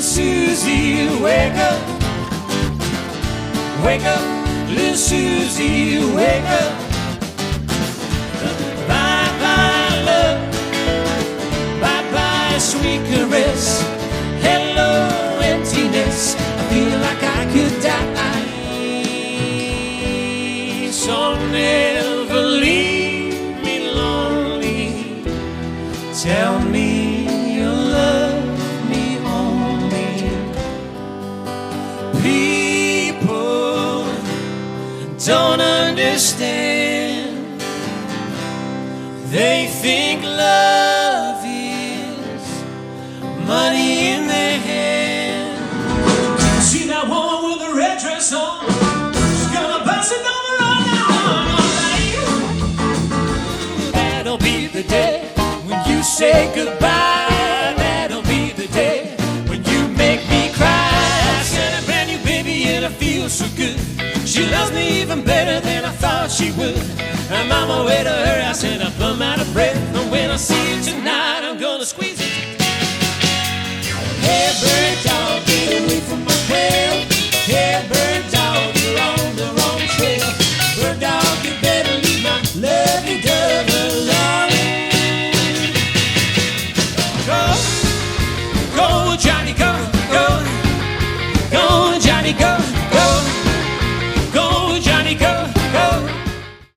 Susie, wake up. Wake up, little Susie, wake up. Bye-bye, love. Bye-bye, sweet caress. Hello, emptiness. I feel like I could die. So never leave me lonely. Tell me you love me only. People don't understand. They think love is money in their hand. See that woman with the red dress on? She's gonna pass it over on you. That'll be the day when you say goodbye. That'll be the day when you make me cry. I got a brand new baby and I feel so good. She loves me even better than I thought she would. I'm on my way to her house and I'm plumb out of breath. And when I see you tonight, I'm gonna squeeze it. Hey bird dog, get away from my quail. Hey bird